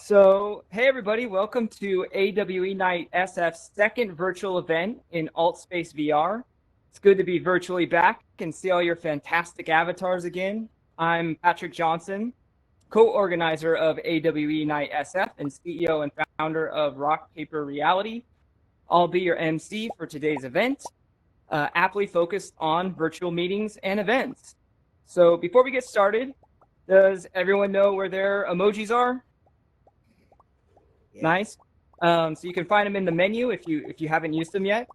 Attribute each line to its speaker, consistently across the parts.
Speaker 1: Hey everybody, welcome to AWE Nite SF's second virtual event in AltspaceVR. It's good to be virtually back and see all your fantastic avatars again. I'm Patrick Johnson, co-organizer of AWE Nite SF and CEO and founder of Rock Paper Reality. I'll be your MC for today's event, aptly focused on virtual meetings and events. So before we get started, does everyone know where their emojis are?
Speaker 2: Yeah.
Speaker 1: Nice. So you can find them in the menu if you haven't used them yet.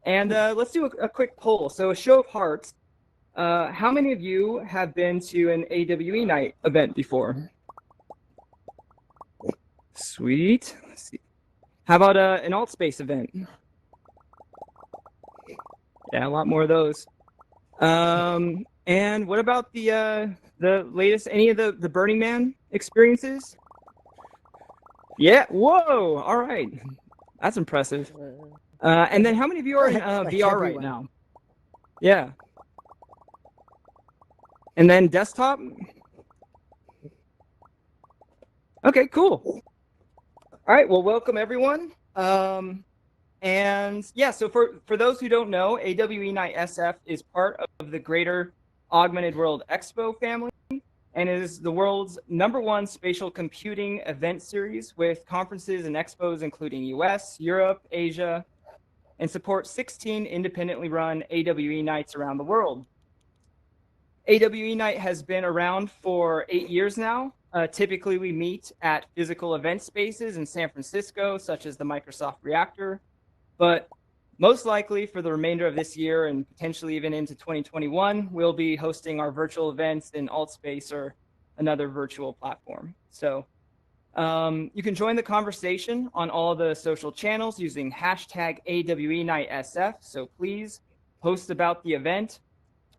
Speaker 1: And let's do a quick poll. So a show of hearts. How many of you have been to an AWE Nite event before? Sweet. Let's see. How about an AltSpace event? Yeah, a lot more of those. And what about the latest? Any of the Burning Man experiences? Yeah. Whoa. All right. That's impressive. And then how many of you are in
Speaker 2: Like
Speaker 1: VR right
Speaker 2: everyone.
Speaker 1: now? Yeah. And then desktop? Okay, cool. All right, well, welcome everyone. And yeah, so for those who don't know, AWE Nite SF is part of the greater Augmented World Expo family and is the world's #1 spatial computing event series with conferences and expos including US, Europe, Asia, and supports 16 independently run AWE Nites around the world. AWE Nite has been around for 8 years now. Typically, we meet at physical event spaces in San Francisco, such as the Microsoft Reactor. But most likely for the remainder of this year and potentially even into 2021, we'll be hosting our virtual events in AltSpace or another virtual platform. So you can join the conversation on all the social channels using hashtag AWENightSF. So please post about the event.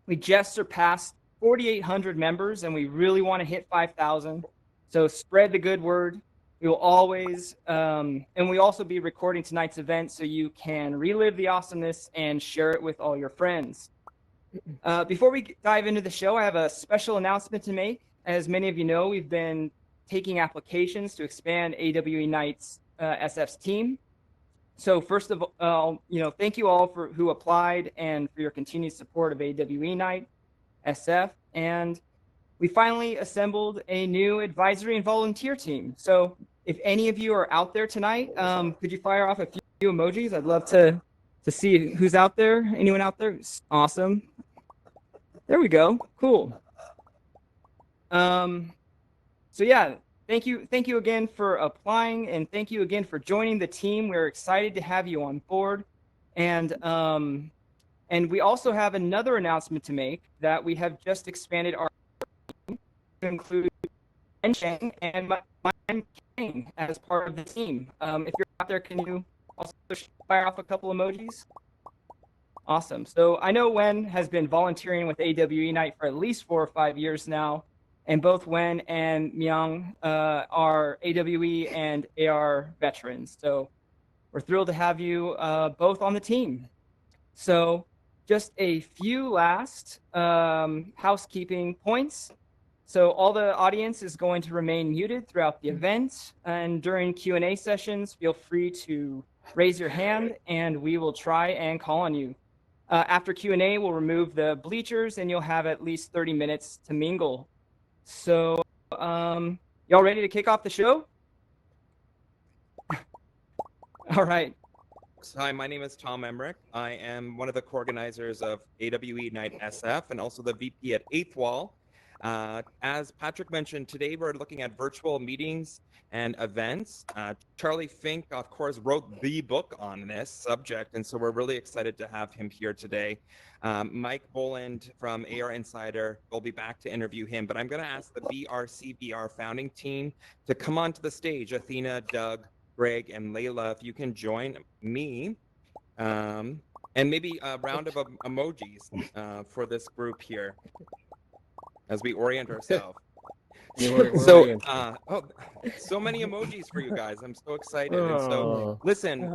Speaker 1: We just surpassed 4,800 members and we really want to hit 5,000. So spread the good word. We will always, and we also be recording tonight's event so you can relive the awesomeness and share it with all your friends. Before we dive into the show, I have a special announcement to make. As many of you know, we've been taking applications to expand AWE Nite's SF's team. So first of all, thank you all for who applied and for your continued support of AWE Nite SF. And we finally assembled a new advisory and volunteer team. So if any of you are out there tonight, could you fire off a few emojis? I'd love to see who's out there. Anyone out there? Awesome. There we go. Cool. So yeah, thank you again for applying, and thank you again for joining the team. We're excited to have you on board, and we also have another announcement to make that we have just expanded our team to include Sheng and my King as part of the team. If you're out there, can you also fire off a couple emojis? Awesome. So I know Wen has been volunteering with AWE Nite for at least 4 or 5 years now, and both Wen and Myung are AWE and AR veterans. So we're thrilled to have you both on the team. So just a few last housekeeping points. So all the audience is going to remain muted throughout the event, and during Q&A sessions, feel free to raise your hand and we will try and call on you. After Q&A, we'll remove the bleachers and you'll have at least 30 minutes to mingle. So y'all ready to kick off the show? All right.
Speaker 3: Hi, my name is Tom Emrich. I am one of the co-organizers of AWE Nite SF and also the VP at Eighth Wall. As Patrick mentioned, today we're looking at virtual meetings and events. Charlie Fink, of course, wrote the book on this subject, and so we're really excited to have him here today. Mike Boland from AR Insider will be back to interview him, but I'm going to ask the BRCvr founding team to come onto the stage. Athena, Doug, Greg, and Leila, if you can join me. And maybe a round of emojis for this group here as we orient ourselves. So many emojis for you guys. I'm so excited. And so listen,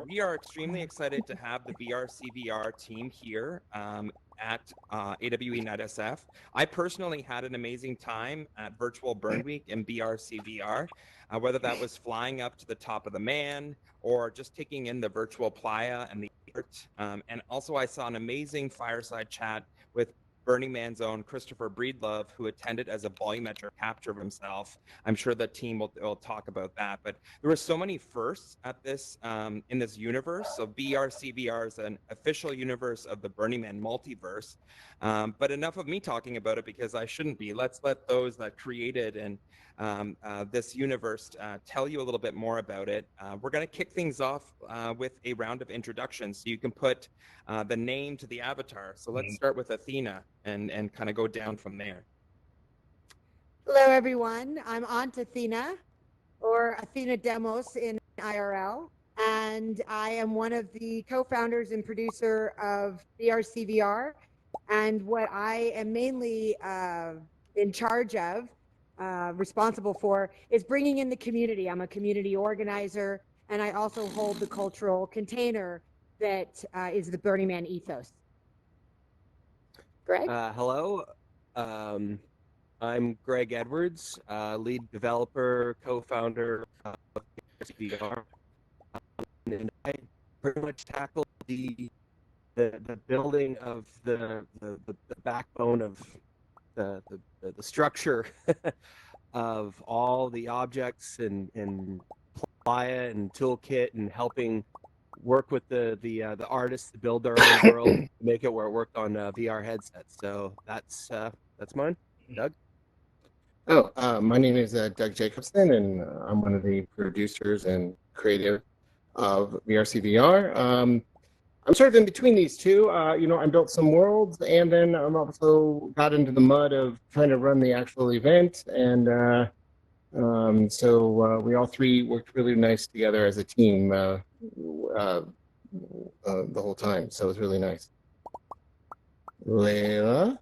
Speaker 3: we are extremely excited to have the BRCvr team here at AWE Nite SF. I personally had an amazing time at Virtual Burn Week and BRCvr. whether that was flying up to the top of the man or just taking in the virtual playa and the art. And also I saw an amazing fireside chat with Burning Man's own Christopher Breedlove, who attended as a volumetric capture of himself. I'm sure the team will talk about that. But there were so many firsts at this in this universe. So BRCvr is an official universe of the Burning Man Multiverse. But enough of me talking about it, because I shouldn't be. Let's let those that created and this universe tell you a little bit more about it. We're going to kick things off with a round of introductions, so you can put the name to the avatar. So let's start with Athena and kind of go down from there.
Speaker 2: Hello, everyone. I'm Aunt Athena, or Athena Demos in IRL, and I am one of the co-founders and producer of BRCvr. And what I am mainly in charge of, responsible for, is bringing in the community. I'm a community organizer, and I also hold the cultural container that is the Burning Man ethos. Greg?
Speaker 4: Hello, I'm Greg Edwards, lead developer, co-founder of BRCvr, and I pretty much tackle the building of the backbone of the structure of all the objects and playa and toolkit, and helping work with the artists to build their own world, make it where it worked on VR headsets. So that's mine. Doug?
Speaker 5: Oh, my name is Doug Jacobsen, and I'm one of the producers and creator of BRCvr. I'm sort of in between these two. I built some worlds, and then I'm also got into the mud of trying to run the actual event. And so we all three worked really nice together as a team the whole time. So it was really nice. Leila?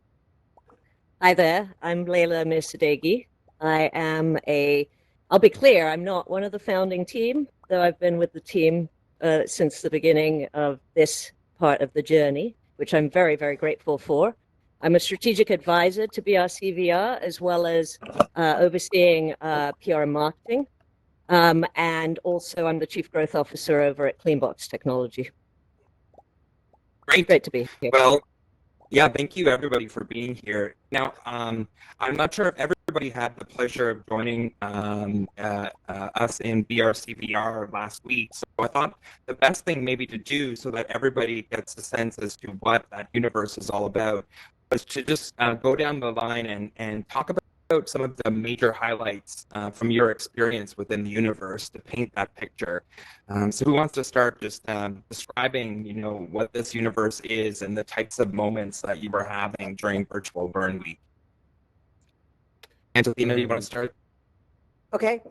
Speaker 6: Hi there, I'm Leila Amirsdaeghi. I'll be clear, I'm not one of the founding team, though I've been with the team since the beginning of this part of the journey, which I'm very, very grateful for. I'm a strategic advisor to BRCvr, as well as overseeing PR and marketing. And also I'm the chief growth officer over at Cleanbox Technology. Great to be here.
Speaker 3: Well, yeah, thank you everybody for being here. Now, I'm not sure if everybody had the pleasure of joining us in BRCvr last week. So I thought the best thing maybe to do, so that everybody gets a sense as to what that universe is all about, was to just go down the line and talk about some of the major highlights from your experience within the universe to paint that picture. So who wants to start just describing, what this universe is and the types of moments that you were having during Virtual Burn Week? Angelina, you want to start?
Speaker 2: Okay.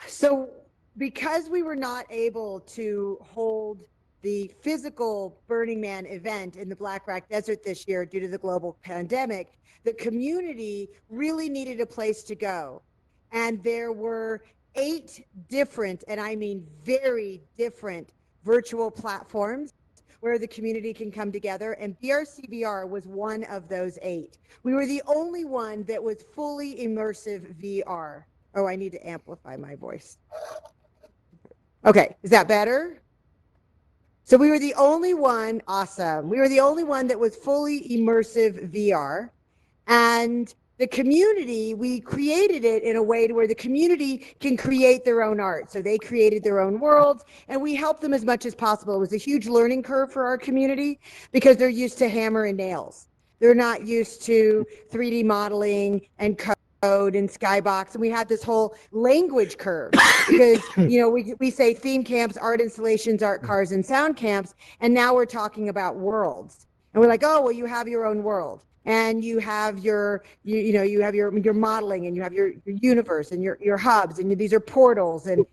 Speaker 2: So because we were not able to hold the physical Burning Man event in the Black Rock Desert this year due to the global pandemic, the community really needed a place to go. And there were 8 different, and I mean very different, virtual platforms where the community can come together, and BRCvr was one of those 8. We were the only one that was fully immersive VR. Oh, I need to amplify my voice. Okay, is that better? So we were the only one, awesome. We were the only one that was fully immersive VR. And the community, we created it in a way to where the community can create their own art. So they created their own worlds, and we helped them as much as possible. It was a huge learning curve for our community because they're used to hammer and nails. They're not used to 3D modeling and code and skybox. And we had this whole language curve because, we say theme camps, art installations, art cars, and sound camps. And now we're talking about worlds. And we're like, oh, well, you have your own world. And you have your modeling, and you have your universe and your hubs, and these are portals. And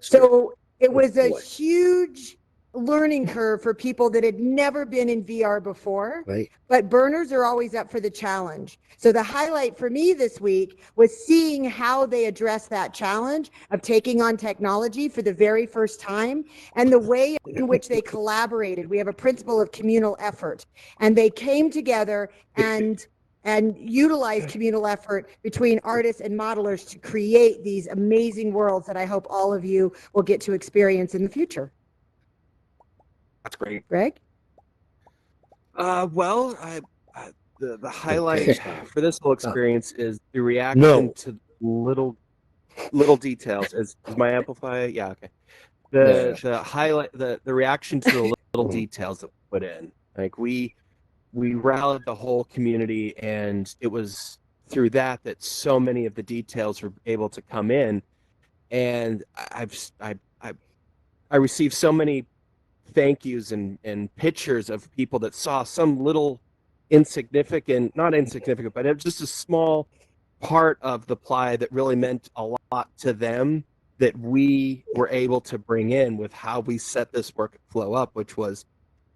Speaker 2: so it was a huge learning curve for people that had never been in VR before.
Speaker 5: Right.
Speaker 2: But burners are always up for the challenge. So the highlight for me this week was seeing how they address that challenge of taking on technology for the very first time, and the way in which they collaborated. We have a principle of communal effort, and they came together and and utilize communal effort between artists and modelers to create these amazing worlds that I hope all of you will get to experience in the future.
Speaker 3: That's great.
Speaker 2: Greg?
Speaker 4: Well, the highlight for this whole experience is the reaction
Speaker 5: No.
Speaker 4: to little details. Is my amplifier? Yeah, okay. The highlight, the reaction to the little details that we put in. Like we rallied the whole community, and it was through that so many of the details were able to come in. And I received so many thank yous and pictures of people that saw some little not insignificant, but it was just a small part of the play that really meant a lot to them, that we were able to bring in with how we set this workflow up, which was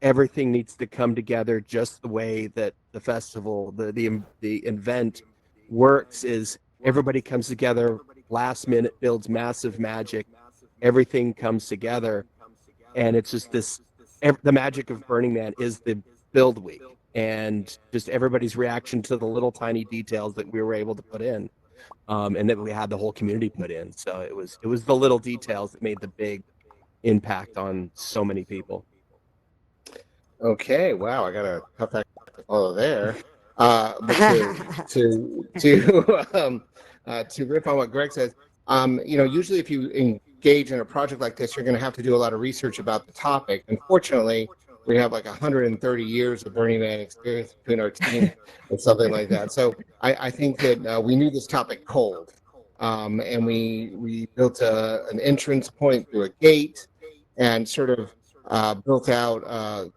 Speaker 4: everything needs to come together just the way that the festival, the event works. Is everybody comes together last minute, builds massive magic, everything comes together, and it's just the magic of Burning Man is the build week, and just everybody's reaction to the little tiny details that we were able to put in, and that we had the whole community put in. So it was the little details that made the big impact on so many people.
Speaker 5: Okay, wow, I got a tough act to follow there. But to riff on what Greg says, usually if you engage in a project like this, you're going to have to do a lot of research about the topic. Unfortunately, we have like 130 years of Burning Man experience between our team or something like that. So I think that we knew this topic cold, and we built an entrance point through a gate, and sort of built out.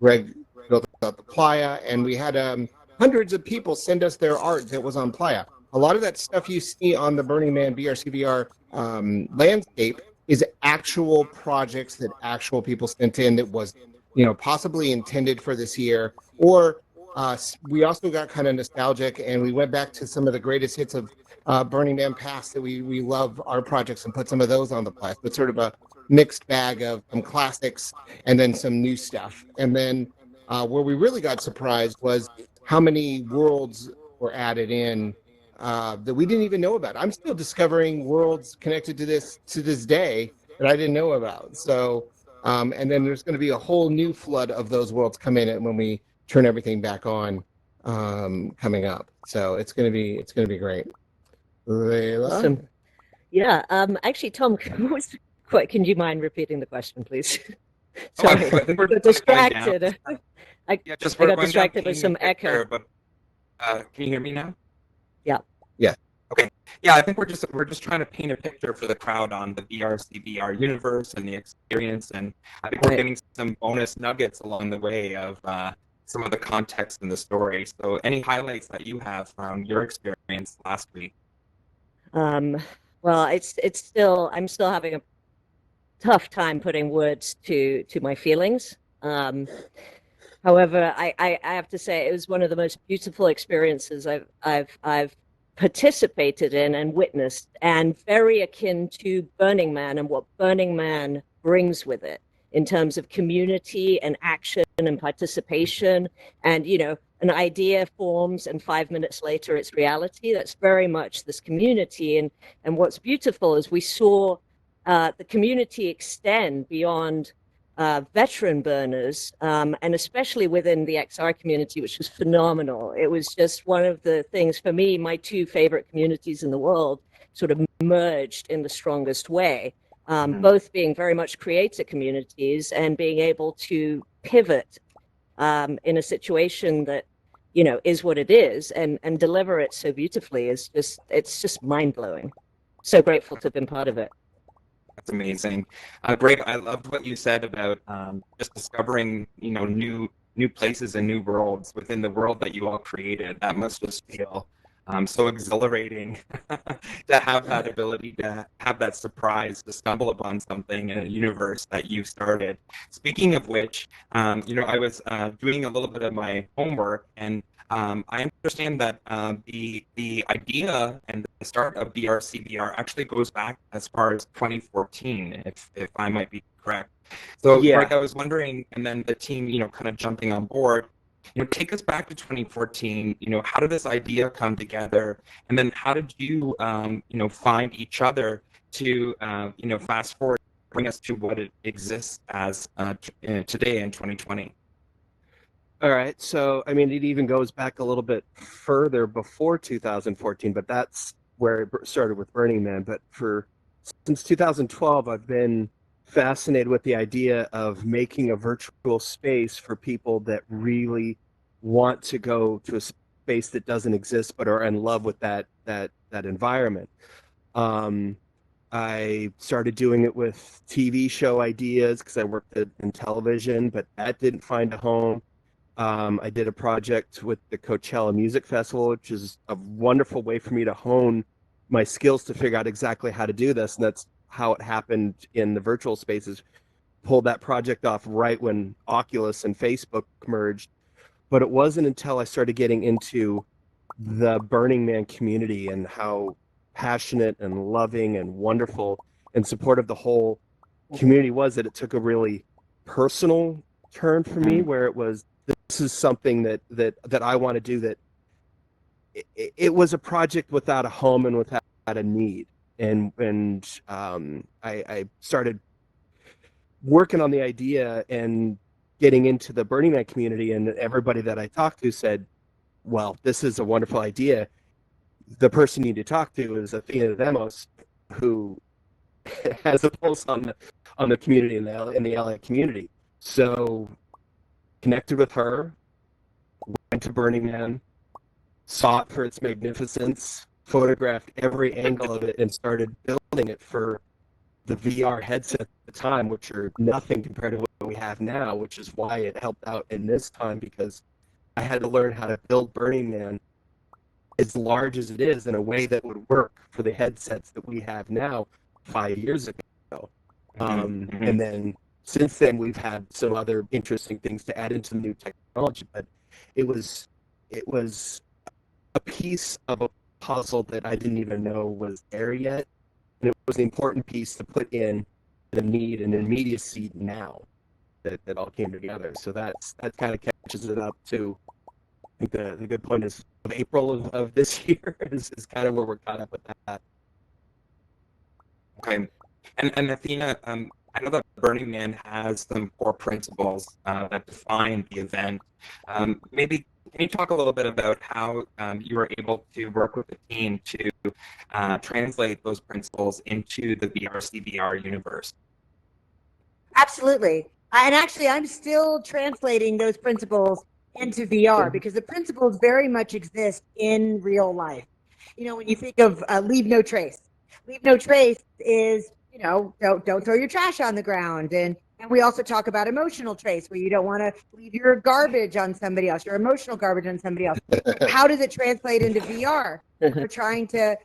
Speaker 5: Greg built out the playa, and we had hundreds of people send us their art that was on playa. A lot of that stuff you see on the Burning Man BRCvr landscape is actual projects that actual people sent in that was, possibly intended for this year. Or we also got kind of nostalgic, and we went back to some of the greatest hits of Burning Man past that we love our projects, and put some of those on the playa. But sort of a mixed bag of some classics and then some new stuff. And then where we really got surprised was how many worlds were added in that we didn't even know about. I'm still discovering worlds connected to this day that I didn't know about. So, and then there's going to be a whole new flood of those worlds come in when we turn everything back on coming up. So it's going to be great. Leila?
Speaker 6: Awesome. Yeah. Actually, Tom, can you mind repeating the question, please? Sorry, I got distracted. I got distracted with some echo.
Speaker 3: But can you hear me now?
Speaker 6: Yeah.
Speaker 5: Yeah.
Speaker 3: Okay. Yeah, I think we're just trying to paint a picture for the crowd on the BRCvr universe and the experience, and I think we're getting some bonus nuggets along the way of some of the context in the story. So, any highlights that you have from your experience last week?
Speaker 6: Well, I'm still having a tough time putting words to my feelings. However, I have to say it was one of the most beautiful experiences I've participated in and witnessed, and very akin to Burning Man and what Burning Man brings with it in terms of community and action and participation. And an idea forms, and 5 minutes later it's reality. That's very much this community. And what's beautiful is we saw the community extend beyond veteran burners, and especially within the XR community, which was phenomenal. It was just one of the things for me, my two favorite communities in the world sort of merged in the strongest way, both being very much creator communities and being able to pivot in a situation that, is what it is, and deliver it so beautifully it's just mind-blowing. So grateful to have been part of it.
Speaker 3: That's amazing. Greg, I loved what you said about just discovering, new places and new worlds within the world that you all created. That must just feel so exhilarating to have that ability to have that surprise, to stumble upon something in a universe that you started. Speaking of which, I was doing a little bit of my homework, and I understand that the idea and the start of BRCvr actually goes back as far as 2014, if I might be correct. So,
Speaker 4: Yeah.
Speaker 3: Greg, I was wondering, and then the team, kind of jumping on board, take us back to 2014. How did this idea come together, and then how did you, find each other to, fast forward, bring us to what it exists as today in 2020?
Speaker 4: All right. So, I mean, it even goes back a little bit further before 2014, but that's where it started with Burning Man. But since 2012, I've been fascinated with the idea of making a virtual space for people that really want to go to a space that doesn't exist, but are in love with that environment. I started doing it with TV show ideas because I worked in television, but that didn't find a home. I did a project with the Coachella Music Festival, which is a wonderful way for me to hone my skills to figure out exactly how to do this. And that's how it happened in the virtual spaces. Pulled that project off right when Oculus and Facebook merged. But it wasn't until I started getting into the Burning Man community and how passionate and loving and wonderful and supportive the whole community was that it took a really personal turn for me, where it was, this is something that I want to do. That it was a project without a home and without a need, and I started working on the idea and getting into the Burning Man community, and everybody that I talked to said, well, this is a wonderful idea. The person you need to talk to is Athena Demos, who has a pulse on the community in the LA community. So connected with her, went to Burning Man, saw it for its magnificence, photographed every angle of it, and started building it for the VR headset at the time, which are nothing compared to what we have now, which is why it helped out in this time, because I had to learn how to build Burning Man as large as it is in a way that would work for the headsets that we have now 5 years ago. And then since then, we've had some other interesting things to add into the new technology, but it was a piece of a puzzle that I didn't even know was there yet. And it was an important piece to put in the need and immediacy now that all came together. So that kind of catches it up to, I think the good point is of April of this year is kind of where we're caught up with that.
Speaker 3: Okay. And Athena, I know that Burning Man has some core principles that define the event. Maybe can you talk a little bit about how you were able to work with the team to translate those principles into the BRCvr universe?
Speaker 2: Absolutely. And actually, I'm still translating those principles into VR because the principles very much exist in real life. When you think of leave no trace is, don't throw your trash on the ground. And we also talk about emotional trace, where you don't want to leave your garbage on somebody else, your emotional garbage on somebody else. How does it translate into VR? We're trying to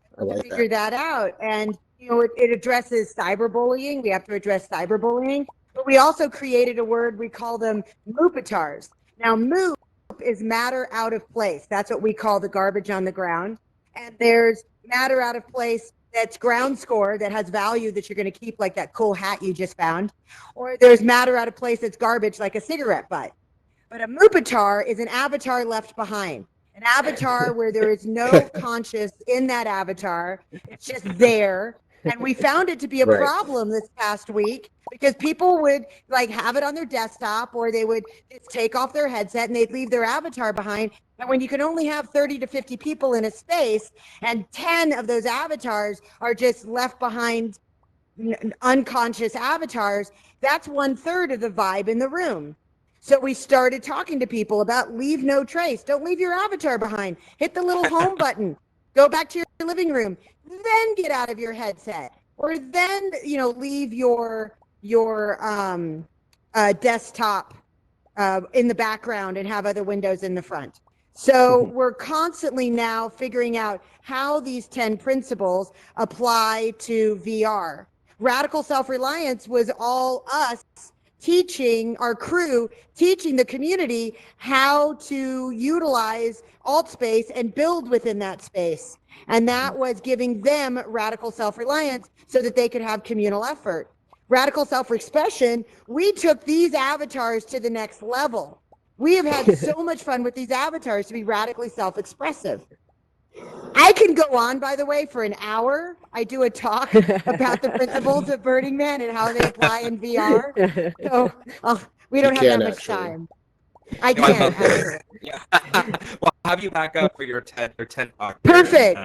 Speaker 2: figure that out. And, it addresses cyberbullying. We have to address cyberbullying. But we also created a word, we call them moopatars. Now, moop is matter out of place. That's what we call the garbage on the ground. And there's matter out of place that's ground score, that has value, that you're going to keep, like that cool hat you just found. Or there's matter out of place that's garbage, like a cigarette butt. But a moopatar is an avatar left behind. An avatar where there is no conscious in that avatar. It's just there. And we found it to be a problem this past week, because people would have it on their desktop, or they would just take off their headset and they'd leave their avatar behind. And when you can only have 30 to 50 people in a space, and 10 of those avatars are just left behind, unconscious avatars, that's 1/3 of the vibe in the room. So we started talking to people about leave no trace. Don't leave your avatar behind. Hit the little home button. Go back to your living room. Then get out of your headset. Or then, leave your desktop in the background and have other windows in the front. So we're constantly now figuring out how these 10 principles apply to VR. Radical self-reliance was all us teaching our crew, teaching the community how to utilize AltSpace and build within that space. And that was giving them radical self-reliance so that they could have communal effort. Radical self-expression, we took these avatars to the next level. We have had so much fun with these avatars to be radically self-expressive. I can go on, by the way, for an hour. I do a talk about the principles of Burning Man and how they apply in VR. So we don't have that much time. I
Speaker 3: No, I
Speaker 2: can,
Speaker 3: love this.
Speaker 2: actually.
Speaker 3: Yeah. Well, I'll have you back up for your TED talk.
Speaker 2: Perfect.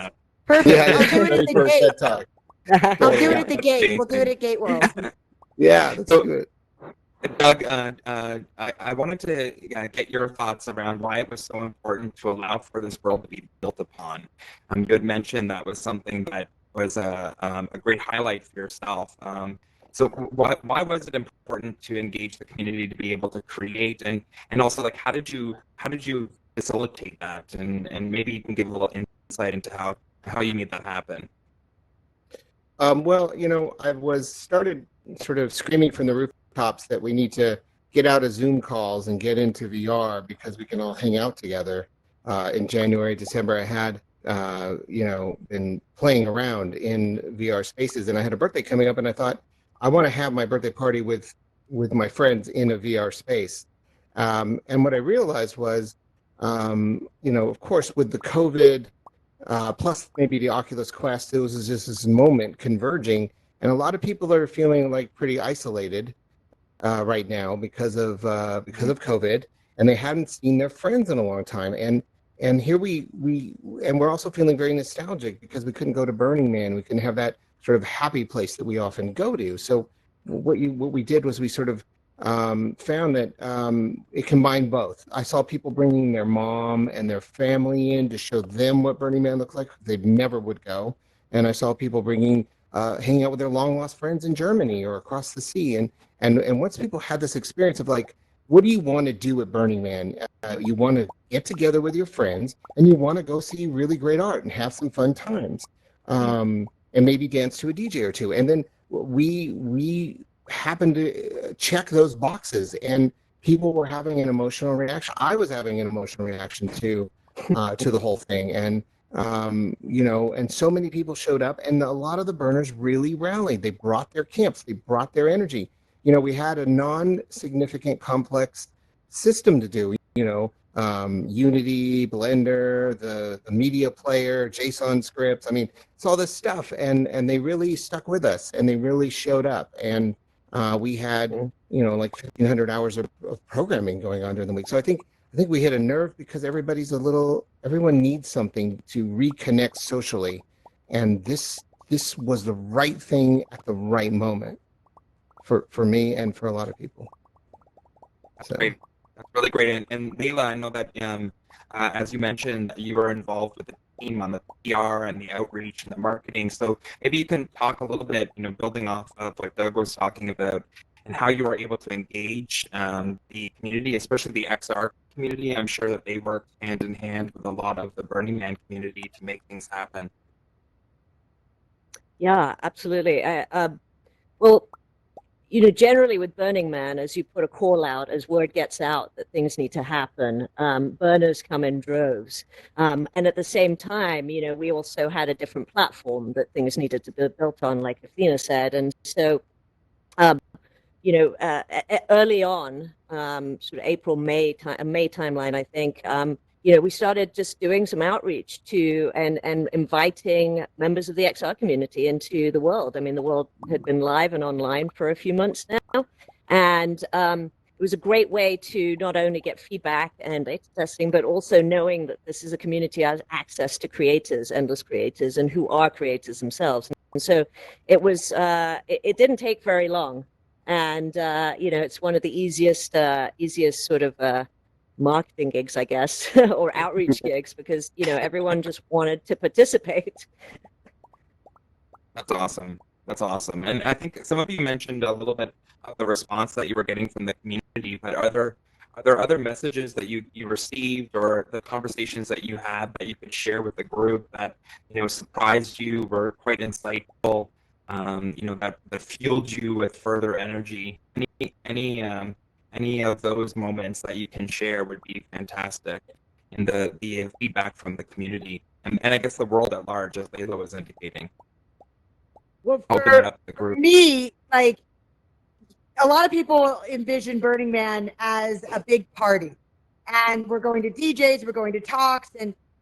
Speaker 2: Perfect.
Speaker 5: Yeah,
Speaker 2: I'll do it at
Speaker 5: ready
Speaker 2: the
Speaker 5: for a
Speaker 2: gate.
Speaker 5: TED Talk.
Speaker 2: I'll do it
Speaker 3: Yeah,
Speaker 2: at the
Speaker 3: that's
Speaker 2: gate. We'll do it
Speaker 3: amazing.
Speaker 2: at Gate World.
Speaker 5: Yeah, that's
Speaker 3: So-
Speaker 5: good.
Speaker 3: Doug, I wanted to get your thoughts around why it was so important to allow for this world to be built upon. You had mentioned that was something that was a great highlight for yourself. So why was it important to engage the community to be able to create, and also like how did you facilitate that, and maybe you can give a little insight into how you made that happen.
Speaker 5: Well, I was started sort of screaming from the rooftops that we need to get out of Zoom calls and get into VR because we can all hang out together. In January, December, I had, been playing around in VR spaces, and I had a birthday coming up, and I thought, I want to have my birthday party with my friends in a VR space. And what I realized was, of course, with the COVID, plus maybe the Oculus Quest, it was just this moment converging, and a lot of people are feeling like pretty isolated right now because of COVID, and they hadn't seen their friends in a long time. And here we're also feeling very nostalgic because we couldn't go to Burning Man. We couldn't have that sort of happy place that we often go to. So what we did was we sort of found that it combined both. I saw people bringing their mom and their family in to show them what Burning Man looked like. They never would go. And I saw people hanging out with their long lost friends in Germany or across the sea. And once people had this experience of like, what do you want to do at Burning Man? You want to get together with your friends, and you want to go see really great art and have some fun times, and maybe dance to a DJ or two. And then we happened to check those boxes, and people were having an emotional reaction. I was having an emotional reaction to the whole thing, and and so many people showed up, and a lot of the burners really rallied. They brought their camps, they brought their energy. We had a non-significant complex system to do. Unity, Blender, the media player, JSON scripts. I mean, it's all this stuff, and they really stuck with us, and they really showed up. And we had, like 1,500 hours of programming going on during the week. So I think we hit a nerve because everyone needs something to reconnect socially, and this was the right thing at the right moment for me and for a lot of people.
Speaker 3: That's great. That's really great. And Leila, I know that as you mentioned, you were involved with the team on the PR and the outreach and the marketing. So maybe you can talk a little bit, building off of what Doug was talking about, and how you were able to engage the community, especially the XR community. I'm sure that they worked hand in hand with a lot of the Burning Man community to make things happen.
Speaker 6: Yeah, absolutely. Well, generally with Burning Man, as you put a call out, as word gets out that things need to happen, burners come in droves. And at the same time, we also had a different platform that things needed to be built on, like Athena said. And so, early on, sort of April, May timeline, I think, we started just doing some outreach to and inviting members of the XR community into the world. I mean, the world had been live and online for a few months now, and it was a great way to not only get feedback and beta testing, but also knowing that this is a community that has access to creators, endless creators, and who are creators themselves. And so it was. It didn't take very long, and it's one of the easiest sort of marketing gigs, I guess, or outreach gigs, because everyone just wanted to participate.
Speaker 3: That's awesome. And I think some of you mentioned a little bit of the response that you were getting from the community, but are there other messages that you received, or the conversations that you had that you could share with the group that surprised you, were quite insightful, that fueled you with further energy? Any of those moments that you can share would be fantastic, in the feedback from the community, and I guess the world at large, as Leila was indicating.
Speaker 2: Well,
Speaker 3: Opening up the group.
Speaker 2: for me, like, a lot of people envision Burning Man as a big party. and we're going to DJs, we're going to talks,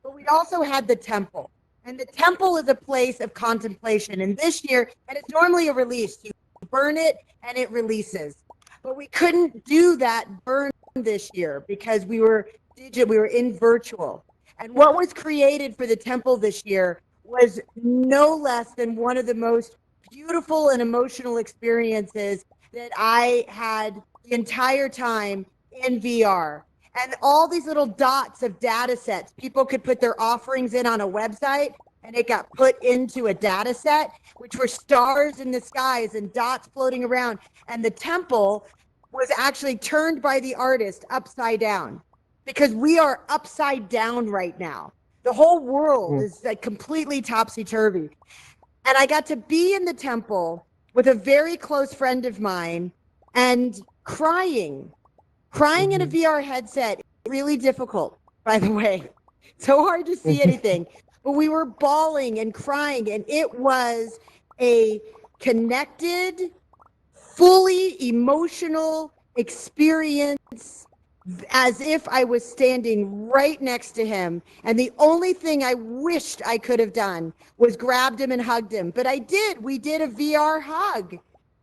Speaker 2: but we also had the temple. And the temple is a place of contemplation. And this year, and it's normally a release, you burn it and it releases. But we couldn't do that burn this year because we were in virtual. And what was created for the temple this year was no less than one of the most beautiful and emotional experiences that I had the entire time in VR. And all these little dots of data sets, people could put their offerings in on a website, and it got put into a data set, which were stars in the skies and dots floating around. And the temple was actually turned by the artist upside down, because we are upside down right now. The whole world is like completely topsy-turvy. And I got to be in the temple with a very close friend of mine and crying in a VR headset. Really difficult, by the way. So hard to see anything. But we were bawling and crying, and it was a connected, fully emotional experience, as if I was standing right next to him. And the only thing I wished I could have done was grabbed him and hugged him. But I did. We did a VR hug,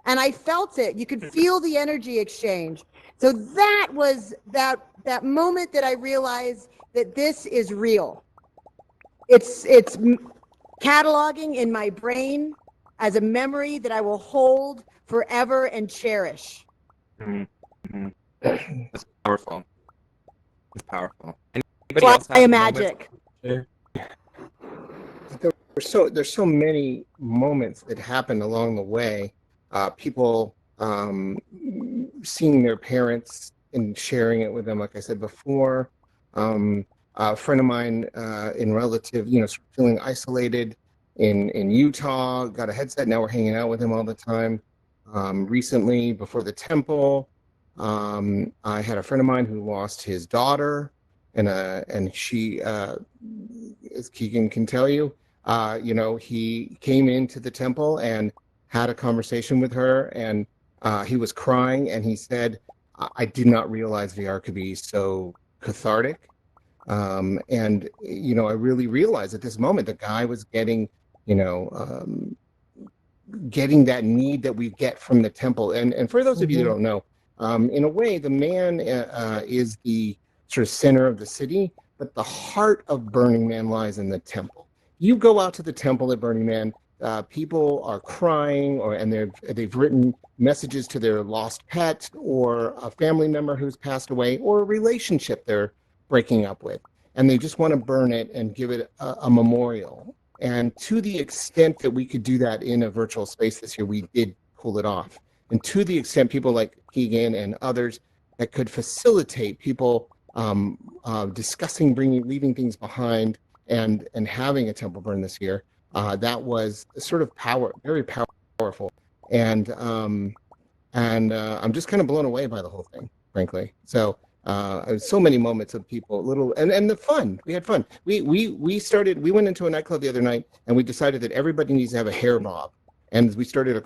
Speaker 2: and I felt it. You could feel the energy exchange. So that was that moment that I realized that this is real. It's cataloging in my brain as a memory that I will hold forever and cherish.
Speaker 3: Mm-hmm. That's powerful. It's powerful.
Speaker 2: Anybody else have magic?
Speaker 5: There's so many moments that happen along the way. People seeing their parents and sharing it with them, like I said before. A friend of mine in relative, feeling isolated in Utah, got a headset. Now we're hanging out with him all the time. Recently, before the temple, I had a friend of mine who lost his daughter, and she, as Keegan can tell you, he came into the temple and had a conversation with her, and he was crying, and he said, I did not realize VR could be so cathartic. And, I really realized at this moment, the guy was getting, getting that need that we get from the temple. And for those of you who don't know, in a way, the man is the sort of center of the city, but the heart of Burning Man lies in the temple. You go out to the temple at Burning Man, people are crying, and they've written messages to their lost pet, or a family member who's passed away, or a relationship they're breaking up with, and they just want to burn it and give it a memorial. And to the extent that we could do that in a virtual space this year, we did pull it off. And to the extent people like Keegan and others that could facilitate people discussing leaving things behind and having a temple burn this year, that was sort of very powerful. And I'm just kind of blown away by the whole thing, frankly. So so many moments of people, and the fun. We had fun. We went into a nightclub the other night, and we decided that everybody needs to have a hair bob. And we started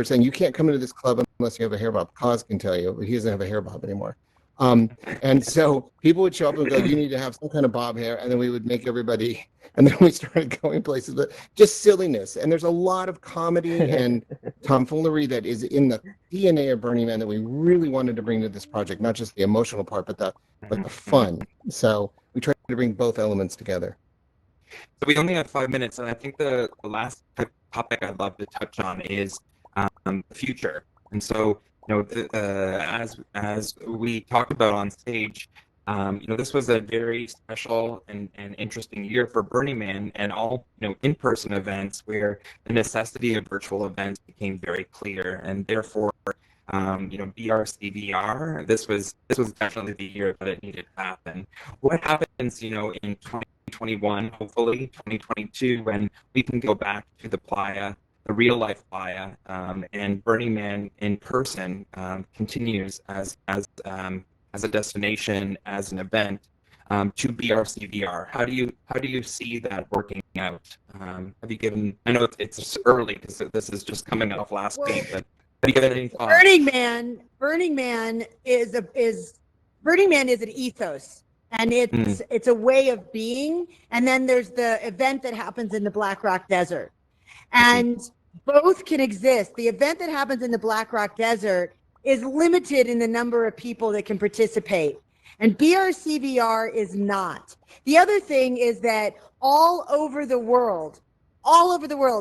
Speaker 5: saying, you can't come into this club unless you have a hair bob. Kaz can tell you, he doesn't have a hair bob anymore. And so people would show up and go, you need to have some kind of bob hair. And then we would make everybody, and then we started going places, but just silliness. And there's a lot of comedy and tomfoolery that is in the DNA of Burning Man that we really wanted to bring to this project, not just the emotional part, but the fun. So we tried to bring both elements together.
Speaker 3: So we only have 5 minutes, and I think the last topic I'd love to touch on is the future. And so, as we talked about on stage, this was a very special and interesting year for Burning Man, and all in-person events where the necessity of virtual events became very clear, and therefore, BRCvr, this was definitely the year that it needed to happen. What happens, in 2021, hopefully 2022, when we can go back to the playa, the real life playa, and Burning Man in person continues as a destination, as an event, to BRCvr. How do you see that working out? Have you given? I know it's early because this is just coming off last week, but have you given any thoughts?
Speaker 2: Burning Man is an ethos. and it's a way of being. And then there's the event that happens in the Black Rock Desert, and both can exist. The event that happens in the Black Rock Desert is limited in the number of people that can participate, and BRCvr is not. The other thing is that all over the world,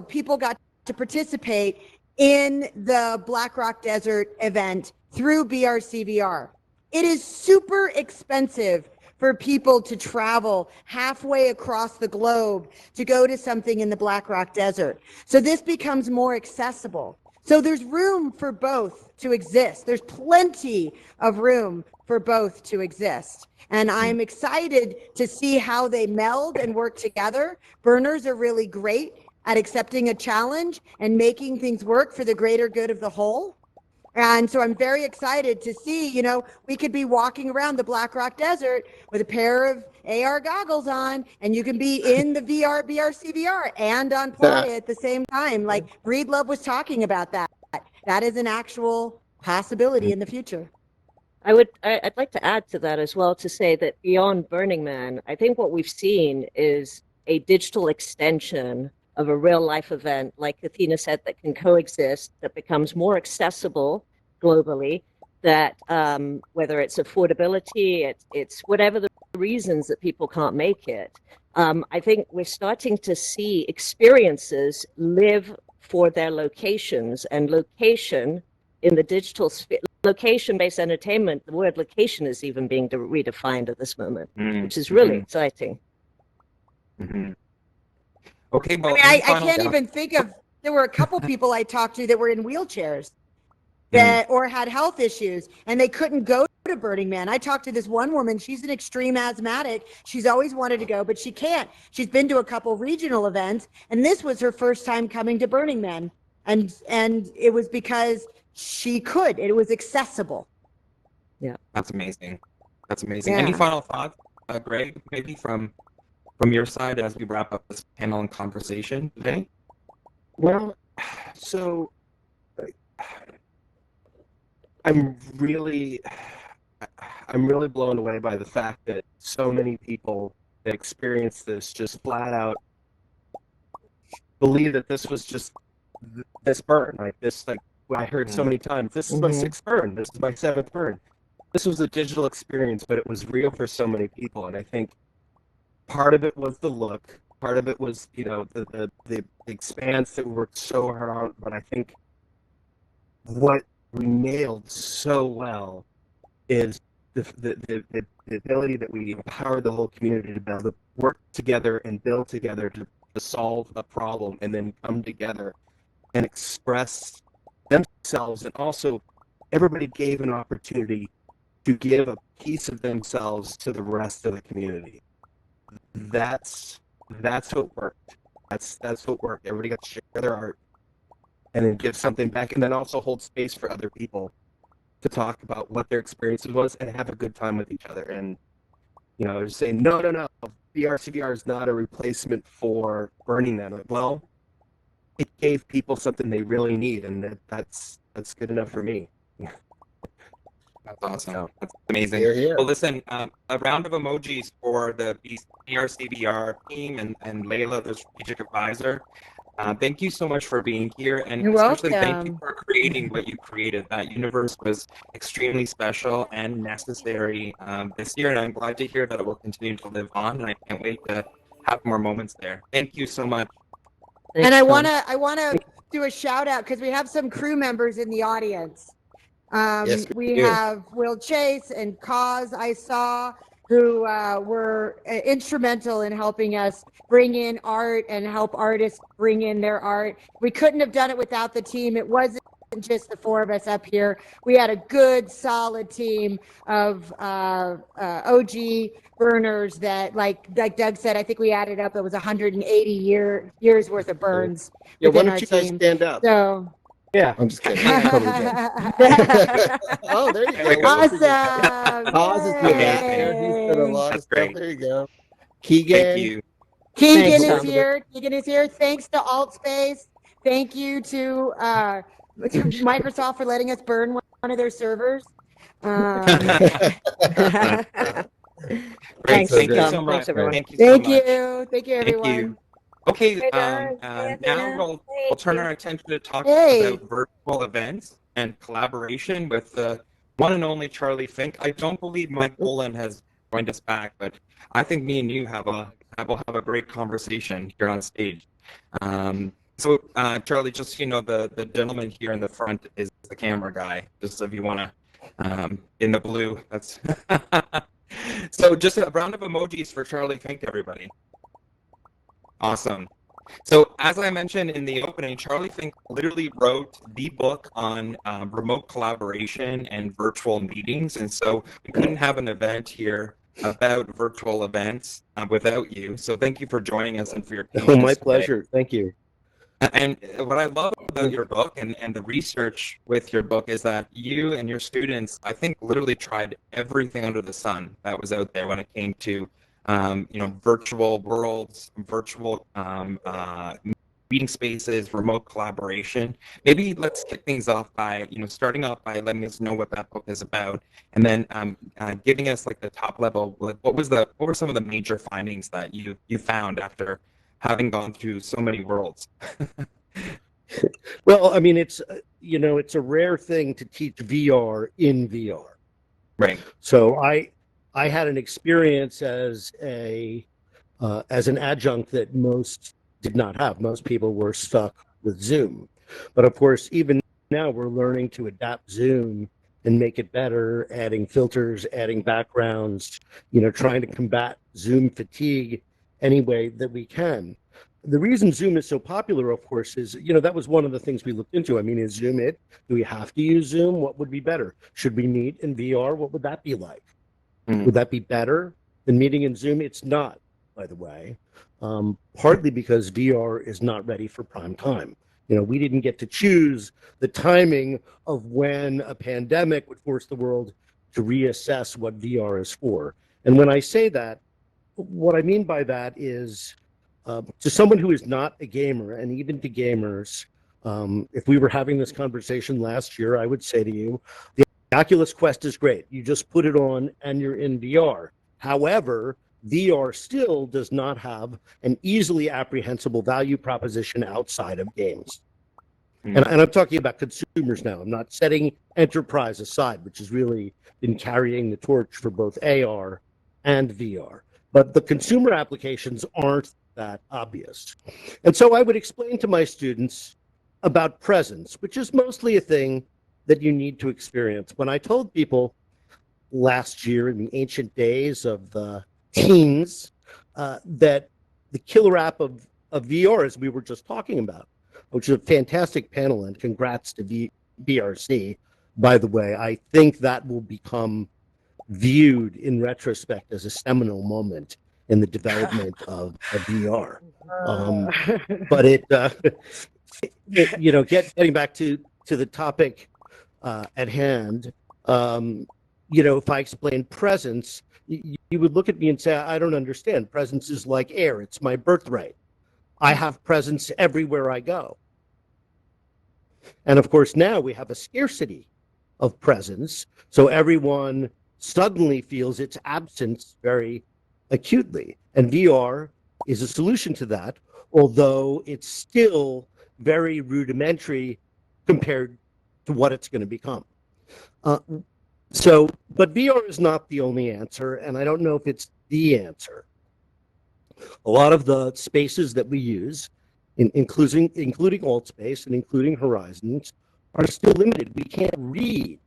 Speaker 2: people got to participate in the Black Rock Desert event through BRCvr. It is super expensive for people to travel halfway across the globe to go to something in the Black Rock Desert. So this becomes more accessible. So there's room for both to exist. There's plenty of room for both to exist. And I'm excited to see how they meld and work together. Burners are really great at accepting a challenge and making things work for the greater good of the whole. And so I'm very excited to see, we could be walking around the Black Rock Desert with a pair of AR goggles on, and you can be in the BRCvr and on Playa at the same time. Like Breedlove was talking about that. That is an actual possibility in the future.
Speaker 6: I'd like to add to that as well, to say that beyond Burning Man, I think what we've seen is a digital extension of a real life event, like Athena said, that can coexist, that becomes more accessible globally, that whether it's affordability, it's whatever the reasons that people can't make it. I think we're starting to see experiences live for their locations, and location in the digital sphere, location-based entertainment, the word location is even being redefined at this moment, which is really exciting.
Speaker 3: Okay, well,
Speaker 2: I can't even think of, there were a couple people I talked to that were in wheelchairs or had health issues, and they couldn't go to Burning Man. I talked to this one woman, she's an extreme asthmatic. She's always wanted to go, but she can't. She's been to a couple regional events, and this was her first time coming to Burning Man. And it was because she could, it was accessible.
Speaker 6: Yeah.
Speaker 3: That's amazing. That's amazing.
Speaker 2: Yeah.
Speaker 3: Any final thoughts, Greg, maybe from your side as we wrap up this panel and conversation today?
Speaker 4: Well, so I'm really blown away by the fact that so many people that experience this just flat out believe that this was just this burn, like this, like I heard so many times, this is my sixth burn, this is my seventh burn. This was a digital experience, but it was real for so many people, and I think part of it was the look, part of it was, the expanse that we worked so hard on, but I think what we nailed so well is the ability that we empower the whole community to be able to work together and build together to solve a problem, and then come together and express themselves, and also everybody gave an opportunity to give a piece of themselves to the rest of the community. That's what worked. That's what worked. Everybody got to share their art and then give something back, and then also hold space for other people to talk about what their experiences was and have a good time with each other. And just saying no, BRCvr is not a replacement for Burning Man. Well, it gave people something they really need, and that's good enough for me.
Speaker 3: That's awesome. That's amazing.
Speaker 5: Here, here.
Speaker 3: Well, listen, a round of emojis for the BRCvr team and Leila, the strategic advisor. Thank you so much for being here, and
Speaker 2: You're
Speaker 3: especially
Speaker 2: welcome.
Speaker 3: thank you for creating what you created. That universe was extremely special and necessary this year, and I'm glad to hear that it will continue to live on, and I can't wait to have more moments there. Thank you so much.
Speaker 6: Thanks,
Speaker 2: And I
Speaker 6: Tom.
Speaker 2: wanna do a shout out because we have some crew members in the audience.
Speaker 5: Yes,
Speaker 2: we
Speaker 5: do.
Speaker 2: have Will Chase and Cause, I saw, who were instrumental in helping us bring in art and help artists bring in their art. We couldn't have done it without the team. It wasn't just the four of us up here. We had a good, solid team of OG burners that, like Doug said, I think we added up, it was 180 years worth of burns
Speaker 5: Yeah, why
Speaker 2: within
Speaker 5: don't
Speaker 2: our
Speaker 5: you guys
Speaker 2: team.
Speaker 5: stand up?
Speaker 2: So
Speaker 4: Yeah.
Speaker 5: I'm just kidding. Totally kidding. Oh, there you go.
Speaker 2: awesome.
Speaker 5: Oz has been back
Speaker 3: Yay.
Speaker 5: there. He's done a lot
Speaker 3: That's
Speaker 5: of stuff.
Speaker 3: great.
Speaker 5: There you go.
Speaker 3: Thank
Speaker 5: Keegan.
Speaker 3: you.
Speaker 2: Keegan
Speaker 6: Thanks,
Speaker 2: is
Speaker 6: Tom.
Speaker 2: here. Keegan is here. Thanks to AltspaceVR. Thank you to Microsoft for letting us burn one of their servers.
Speaker 6: Thanks,
Speaker 3: Thank you
Speaker 6: Tom.
Speaker 3: so much.
Speaker 6: Thanks, everyone.
Speaker 3: Thank you so
Speaker 2: Thank
Speaker 3: much.
Speaker 2: you. Thank you,
Speaker 3: Thank
Speaker 2: everyone.
Speaker 3: you. Okay,
Speaker 6: Hey, Doug. Hey,
Speaker 3: now
Speaker 6: Athena.
Speaker 3: we'll turn our attention to talk
Speaker 2: Hey.
Speaker 3: about virtual events and collaboration with the one and only Charlie Fink. I don't believe Mike Olin has joined us back, but I think me and you will have a great conversation here on stage. Charlie, just so you know, the gentleman here in the front is the camera guy. Just if you want to, in the blue. That's so. Just a round of emojis for Charlie Fink, everybody. Awesome. So as I mentioned in the opening, Charlie Fink literally wrote the book on remote collaboration and virtual meetings. And so we couldn't have an event here about virtual events without you. So thank you for joining us and for your patience.
Speaker 7: Oh, my
Speaker 3: today.
Speaker 7: pleasure. Thank you.
Speaker 3: And what I love about your book and the research with your book is that you and your students, I think, literally tried everything under the sun that was out there when it came to virtual worlds, virtual meeting spaces, remote collaboration. Maybe let's kick things off by, starting off by letting us know what that book is about, and then giving us like the top level. Like, what were some of the major findings that you found after having gone through so many worlds?
Speaker 7: Well, I mean, it's it's a rare thing to teach VR in VR.
Speaker 3: Right.
Speaker 7: So I had an experience as an adjunct that most did not have. Most people were stuck with Zoom. But of course, even now we're learning to adapt Zoom and make it better, adding filters, adding backgrounds, trying to combat Zoom fatigue any way that we can. The reason Zoom is so popular, of course, is, that was one of the things we looked into. I mean, is Zoom it? Do we have to use Zoom? What would be better? Should we meet in VR? What would that be like? Would that be better than meeting in Zoom? It's not, by the way, partly because VR is not ready for prime time. We didn't get to choose the timing of when a pandemic would force the world to reassess what VR is for. And when I say that, what I mean by that is, to someone who is not a gamer, and even to gamers, if we were having this conversation last year, I would say to you, the Oculus Quest is great. You just put it on and you're in VR. However, VR still does not have an easily apprehensible value proposition outside of games. And I'm talking about consumers now. I'm not setting enterprise aside, which has really been carrying the torch for both AR and VR. But the consumer applications aren't that obvious. And so I would explain to my students about presence, which is mostly a thing that you need to experience. When I told people last year in the ancient days of the teens that the killer app of VR, as we were just talking about, which is a fantastic panel, and congrats to BRC, by the way, I think that will become viewed in retrospect as a seminal moment in the development of VR. But getting back to the topic at hand, if I explain presence, you would look at me and say, I don't understand. Presence is like air. It's my birthright. I have presence everywhere I go. And of course, now we have a scarcity of presence. So everyone suddenly feels its absence very acutely. And VR is a solution to that, although it's still very rudimentary compared to what it's going to become. But VR is not the only answer, and I don't know if it's the answer. A lot of the spaces that we use, including Altspace and including Horizons, are still limited. We can't read.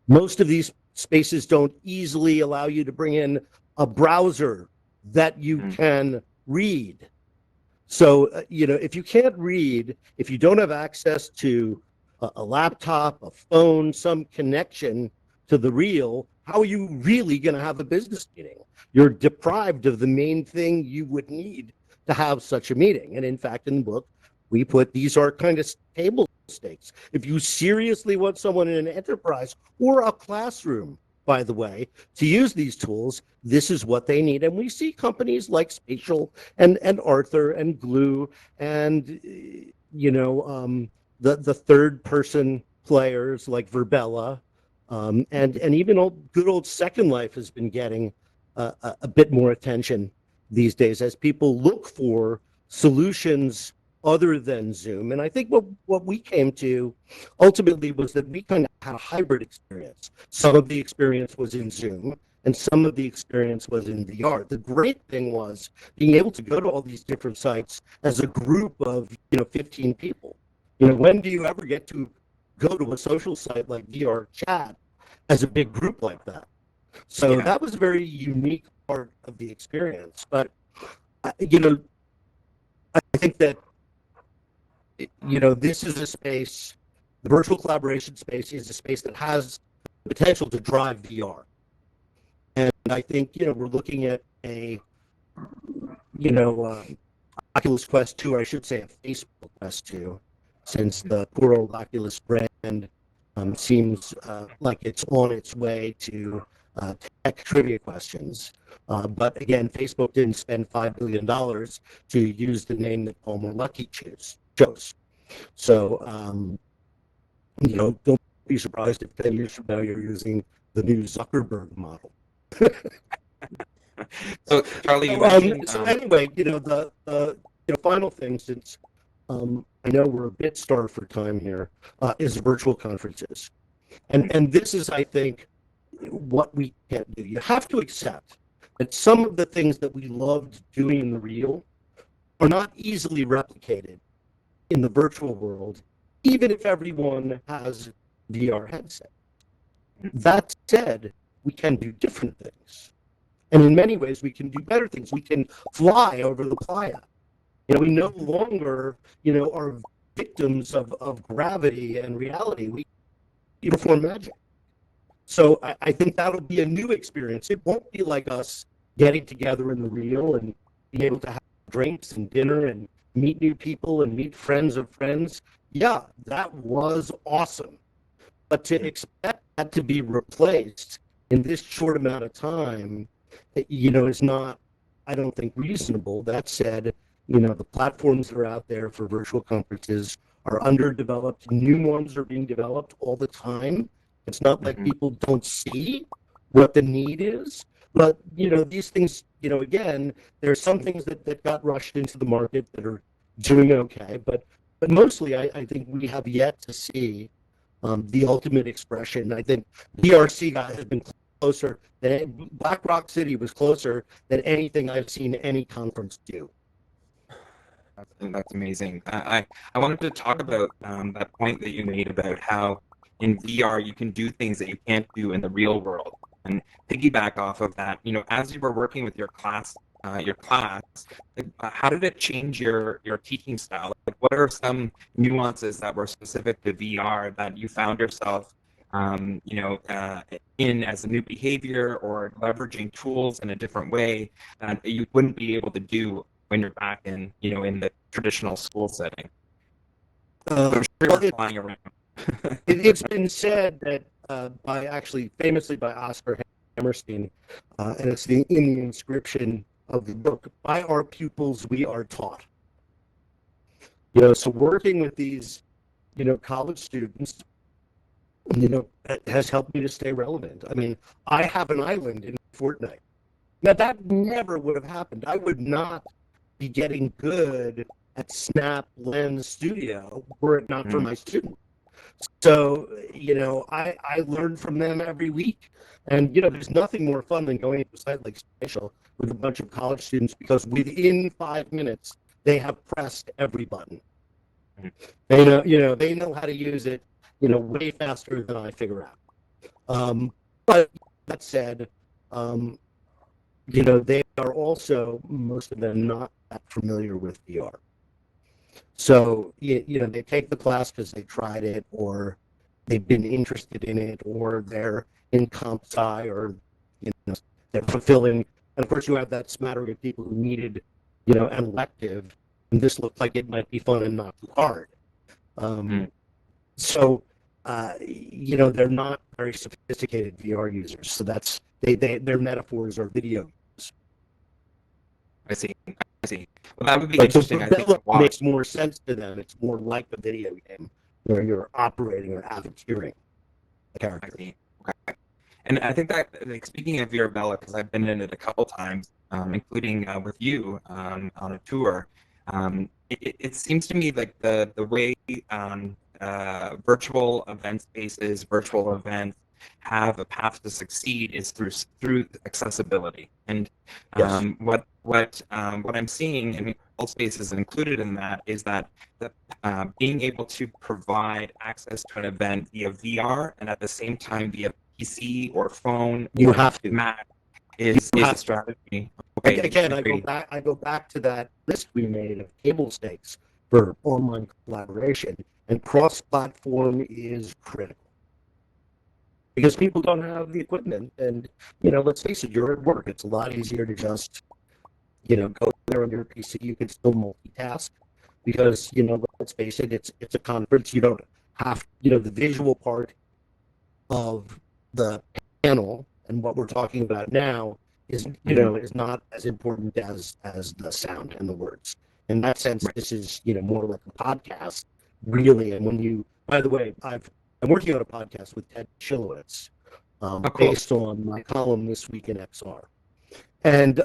Speaker 7: Most of these spaces don't easily allow you to bring in a browser that you can read. So, if you can't read, if you don't have access to a laptop, a phone, some connection to the real, how are you really going to have a business meeting? You're deprived of the main thing you would need to have such a meeting. And in fact, in the book, we put these are kind of table stakes. If you seriously want someone in an enterprise or a classroom, by the way, to use these tools, this is what they need. And we see companies like Spatial and Arthur and Glue and, the third person players like Verbella And even good old Second Life has been getting a bit more attention these days as people look for solutions other than Zoom. And I think what we came to ultimately was that we kind of had a hybrid experience. Some of the experience was in Zoom, and some of the experience was in VR. The great thing was being able to go to all these different sites as a group of 15 people. When do you ever get to go to a social site like VR Chat as a big group like that? So that was a very unique part of the experience. But I think that this is a space, the virtual collaboration space is a space that has the potential to drive VR. And I think, we're looking at a, Oculus Quest 2, or I should say a Facebook Quest 2, since the poor old Oculus brand seems like it's on its way to tech trivia questions. But again, Facebook didn't spend $5 billion to use the name that Paul Morlucky chose. So, don't be surprised if 10 years from now you're using the new Zuckerberg model.
Speaker 3: So, Charlie, you mentioned,
Speaker 7: so anyway, the final thing, since I know we're a bit starved for time here, is virtual conferences. And this is, I think, what we can do. You have to accept that some of the things that we loved doing in the real are not easily replicated in the virtual world, even if everyone has VR headset. That said, we can do different things. And in many ways, we can do better things. We can fly over the playa. We no longer, are victims of gravity and reality. We perform magic. So I think that'll be a new experience. It won't be like us getting together in the real and being able to have drinks and dinner and meet new people and meet friends of friends. Yeah, that was awesome. But to expect that to be replaced in this short amount of time, is not, I don't think, reasonable. That said, the platforms that are out there for virtual conferences are underdeveloped. New ones are being developed all the time. It's not like people don't see what the need is. But, these things, again, there are some things that got rushed into the market that are doing okay. But mostly, I think we have yet to see the ultimate expression. I think BRCvr has been closer than Black Rock City was closer than anything I've seen any conference do.
Speaker 3: That's amazing. I wanted to talk about that point that you made about how in VR you can do things that you can't do in the real world, and piggyback off of that. As you were working with your class, how did it change your teaching style? Like, what are some nuances that were specific to VR that you found yourself in as a new behavior, or leveraging tools in a different way that you wouldn't be able to do when you're back in the traditional school setting? I'm sure you're flying around.
Speaker 7: It's been said that famously by Oscar Hammerstein, and it's in the inscription of the book, by our pupils we are taught. So working with these, college students, has helped me to stay relevant. I mean, I have an island in Fortnite. Now, that never would have happened. I would not be getting good at Snap Lens Studio were it not for my students. So, I learn from them every week. And, there's nothing more fun than going to a site like Spatial with a bunch of college students, because within 5 minutes, they have pressed every button. They know how to use it, way faster than I figure out. But that said, they are also, most of them, not that familiar with VR. So, they take the class because they tried it, or they've been interested in it, or they're in comp sci, or, they're fulfilling. And of course, you have that smattering of people who needed, an elective, and this looked like it might be fun and not too hard. So, they're not very sophisticated VR users. So their metaphors are video games.
Speaker 3: I see. Well, that would be interesting. I think
Speaker 7: That makes more sense to them. It's more like a video game where you're operating or adventuring a character.
Speaker 3: I see. And I think that, like, speaking of Virabella, because I've been in it a couple times, including with you on a tour, it seems to me like the way virtual event spaces, virtual events have a path to succeed is through accessibility. And
Speaker 7: Yes.
Speaker 3: what I'm seeing, and all spaces included in that, is that being able to provide access to an event via VR and at the same time via PC or phone
Speaker 7: You
Speaker 3: or
Speaker 7: have to.
Speaker 3: Mac
Speaker 7: You
Speaker 3: is a
Speaker 7: have
Speaker 3: strategy. Okay,
Speaker 7: Again,
Speaker 3: agree.
Speaker 7: I go back to that list we made of table stakes for online collaboration, and cross-platform is critical because people don't have the equipment. And let's face it, you're at work. It's a lot easier to just go there on your PC. You can still multitask because let's face it, it's a conference. You don't have the visual part of the panel and what we're talking about now is is not as important as the sound and the words. In that sense,
Speaker 3: Right.
Speaker 7: this is more like a podcast, really. And when you, by the way, I'm working on a podcast with Ted Chilowitz,
Speaker 3: Oh, cool.
Speaker 7: based on my column this week in XR, and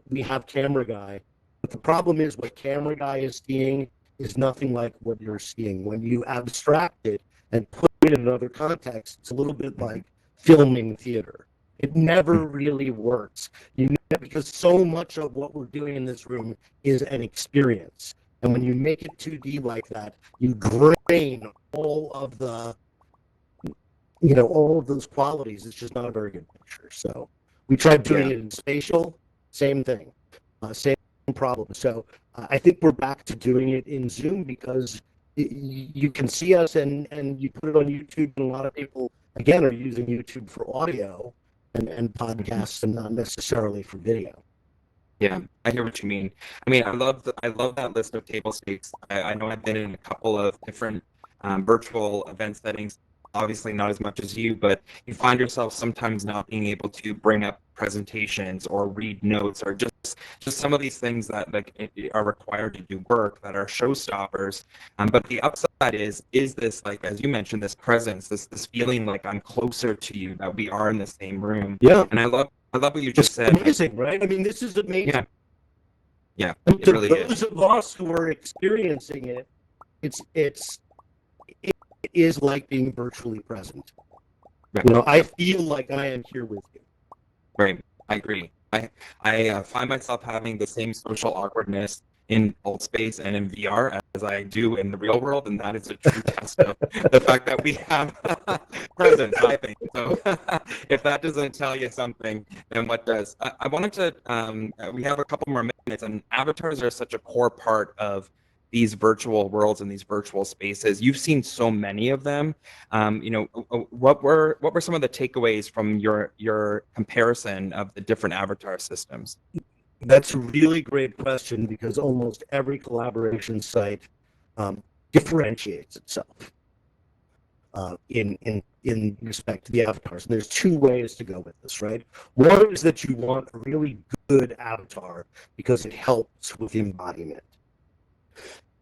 Speaker 7: we have Camera Guy, but the problem is what Camera Guy is seeing is nothing like what you're seeing. When you abstract it and put it in another context, it's a little bit like filming theater. It never really works. Because so much of what we're doing in this room is an experience. And when you make it 2D like that, you drain all of the, all of those qualities. It's just not a very good picture. So we tried doing
Speaker 3: Yeah.
Speaker 7: it in spatial, same thing, same problem. So I think we're back to doing it in Zoom because you can see us and you put it on YouTube, and a lot of people, again, are using YouTube for audio and podcasts and not necessarily for video.
Speaker 3: Yeah, I hear what you mean. I mean, I love that list of table stakes. I know I've been in a couple of different virtual event settings. Obviously, not as much as you, but you find yourself sometimes not being able to bring up presentations or read notes or just some of these things that are required to do work that are showstoppers. But the upside is this, like as you mentioned, this presence, this feeling like I'm closer to you, that we are in the same room.
Speaker 7: Yeah,
Speaker 3: And I love what you
Speaker 7: it's
Speaker 3: just said.
Speaker 7: amazing, right? I mean, this is amazing.
Speaker 3: Yeah. Yeah,
Speaker 7: And
Speaker 3: it
Speaker 7: to
Speaker 3: really
Speaker 7: those
Speaker 3: is.
Speaker 7: of us who are experiencing it, it is like being virtually present.
Speaker 3: Right.
Speaker 7: I feel like I am here with you.
Speaker 3: Right. I agree. I find myself having the same social awkwardness in Altspace and in VR as I do in the real world, and that is a true test of the fact that we have presence, I think. So if that doesn't tell you something, then what does? I wanted to, we have a couple more minutes, and avatars are such a core part of these virtual worlds and these virtual spaces. You've seen so many of them. What were some of the takeaways from your comparison of the different avatar systems?
Speaker 7: That's a really great question because almost every collaboration site differentiates itself in respect to the avatars. And there's two ways to go with this, right? One is that you want a really good avatar because it helps with embodiment.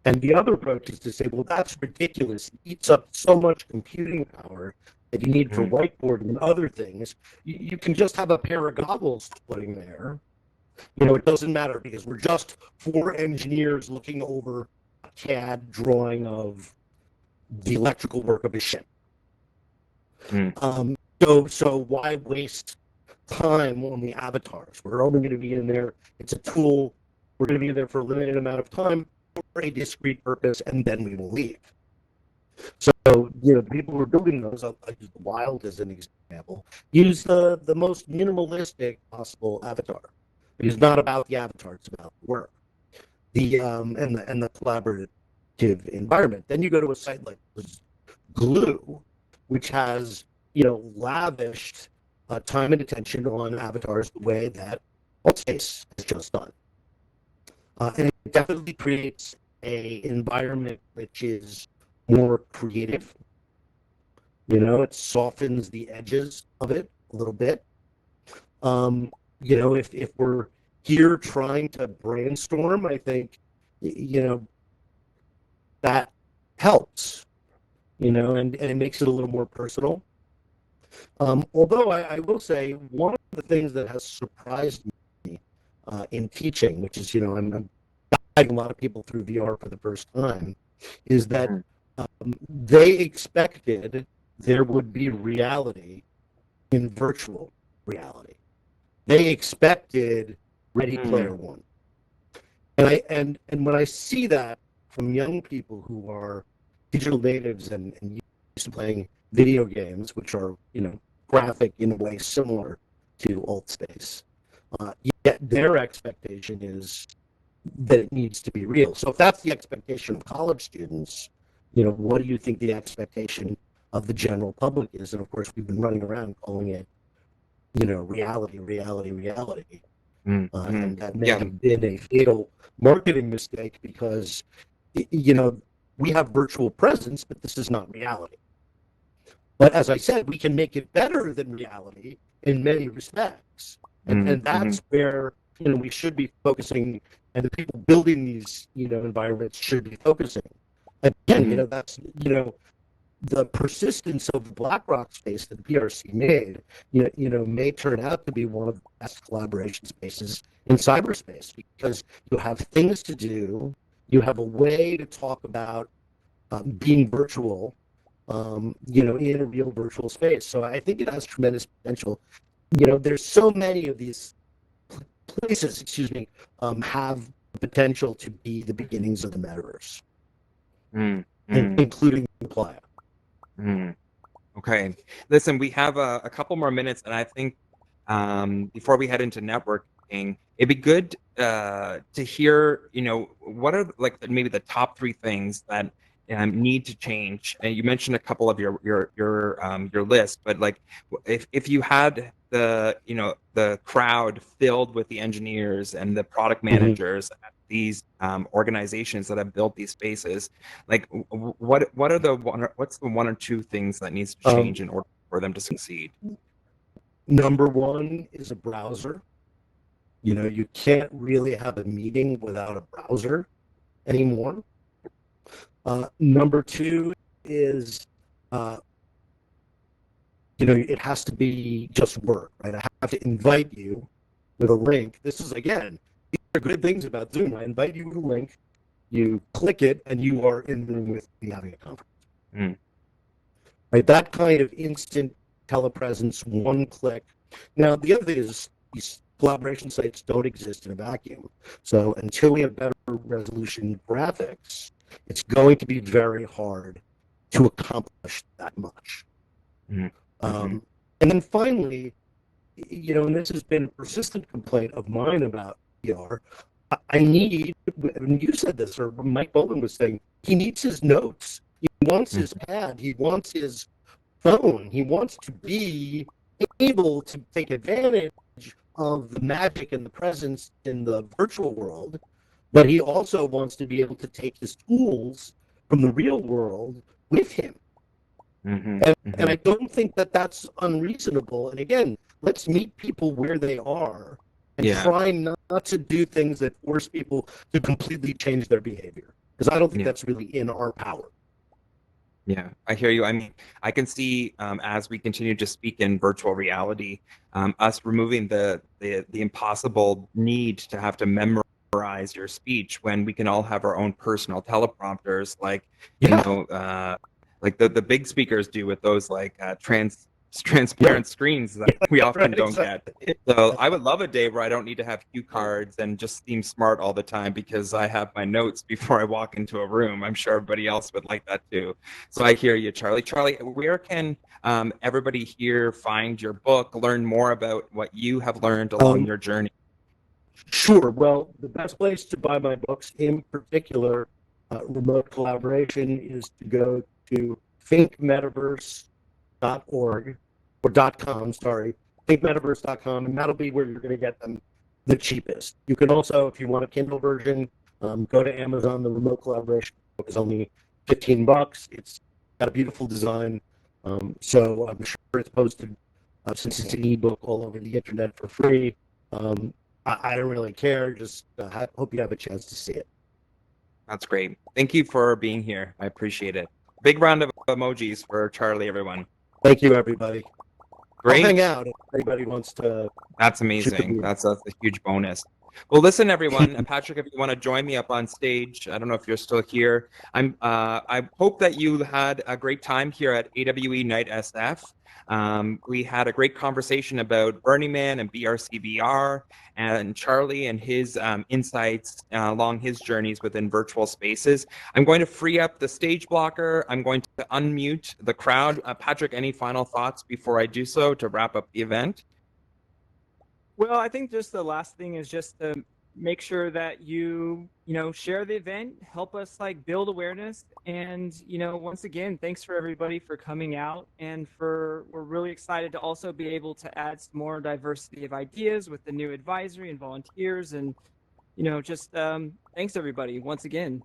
Speaker 7: And the other approach is to say, well, that's ridiculous. It eats up so much computing power that you need for whiteboarding and other things. You can just have a pair of goggles floating there. It doesn't matter because we're just four engineers looking over a CAD drawing of the electrical work of a ship. So why waste time on the avatars? We're only going to be in there. It's a tool. We're going to be there for a limited amount of time for a discrete purpose, and then we will leave. So, the people who are building those, I'll use the Wild as an example, use the most minimalistic possible avatar. It's not about the avatar, it's about the work. And the collaborative environment. Then you go to a site like Glue, which has, lavished time and attention on avatars the way that Altspace has just done. And it definitely creates a environment which is more creative. It softens the edges of it a little bit. If we're here trying to brainstorm, I think, that helps, and it makes it a little more personal. Although I will say one of the things that has surprised me in teaching, which is, I'm guiding a lot of people through VR for the first time, is that they expected there would be reality in virtual reality. They expected Ready Player One. And when I see that from young people who are digital natives and used to playing video games, which are, graphic in a way similar to AltSpace, yet their expectation is that it needs to be real. So if that's the expectation of college students, what do you think the expectation of the general public is? And of course, we've been running around calling it, reality. And that may have been a fatal marketing mistake because, we have virtual presence, but this is not reality. But as I said, we can make it better than reality in many respects. And that's where, we should be focusing, and the people building these, environments should be focusing. Again, that's, the persistence of the BlackRock space that BRC made, may turn out to be one of the best collaboration spaces in cyberspace because you have things to do, you have a way to talk about being virtual, in a real virtual space. So I think it has tremendous potential. There's so many of these places, have the potential to be the beginnings of the metaverse, including the Playa.
Speaker 3: Okay. Listen, we have a couple more minutes, and I think before we head into networking, it'd be good to hear, what are maybe the top 3 things that need to change. And you mentioned a couple of your list, but if you had the crowd filled with the engineers and the product managers at these organizations that have built these spaces, what's the 1 or 2 things that needs to change in order for them to succeed?
Speaker 7: Number 1 is a browser. You can't really have a meeting without a browser anymore. Number 2 is, it has to be just work, right? I have to invite you with a link. This is, again, these are good things about Zoom. I invite you with a link, you click it, and you are in the room with me having a conference. Right? That kind of instant telepresence, 1 click. Now, the other thing is these collaboration sites don't exist in a vacuum. So until we have better resolution graphics, it's going to be very hard to accomplish that much. And then finally, and this has been a persistent complaint of mine about VR, I need, and you said this, or Mike Bowman was saying, he needs his notes. He wants his pad. He wants his phone. He wants to be able to take advantage of the magic and the presence in the virtual world, but he also wants to be able to take his tools from the real world with him. And I don't think that that's unreasonable. And again, let's meet people where they are and try not to do things that force people to completely change their behavior, because I don't think that's really in our power.
Speaker 3: Yeah, I hear you. I mean, I can see as we continue to speak in virtual reality, us removing the impossible need to have to memorize your speech when we can all have our own personal teleprompters, like the big speakers do with those transparent screens that we often don't get. So I would love a day where I don't need to have cue cards and just seem smart all the time because I have my notes before I walk into a room. I'm sure everybody else would like that too. So I hear you, Charlie. Charlie, where can everybody here find your book, learn more about what you have learned along your journey?
Speaker 7: Sure. Well, the best place to buy my books, in particular, remote collaboration, is to go to thinkmetaverse.org or .com, thinkmetaverse.com, and that'll be where you're going to get them the cheapest. You can also, if you want a Kindle version, go to Amazon. The remote collaboration book is only $15. It's got a beautiful design, so I'm sure it's posted since it's an ebook all over the internet for free. I don't really care. Just hope you have a chance to see it.
Speaker 3: That's great. Thank you for being here. I appreciate it. Big round of emojis for Charlie, everyone.
Speaker 7: Thank you, everybody. I'll
Speaker 3: Great.
Speaker 7: hang out if anybody wants to.
Speaker 3: That's amazing. That's a huge bonus. Well, listen, everyone. Patrick, if you want to join me up on stage, I don't know if you're still here. I hope that you had a great time here at AWE Nite SF. We had a great conversation about Burning Man and BRCvr, and Charlie and his insights along his journeys within virtual spaces. I'm going to free up the stage blocker. I'm going to unmute the crowd. Patrick, any final thoughts before I do so to wrap up the event?
Speaker 1: Well, I think just the last thing is just to make sure that you share the event, help us like build awareness, and once again, thanks for everybody for coming out, and we're really excited to also be able to add some more diversity of ideas with the new advisory and volunteers, and just thanks everybody once again.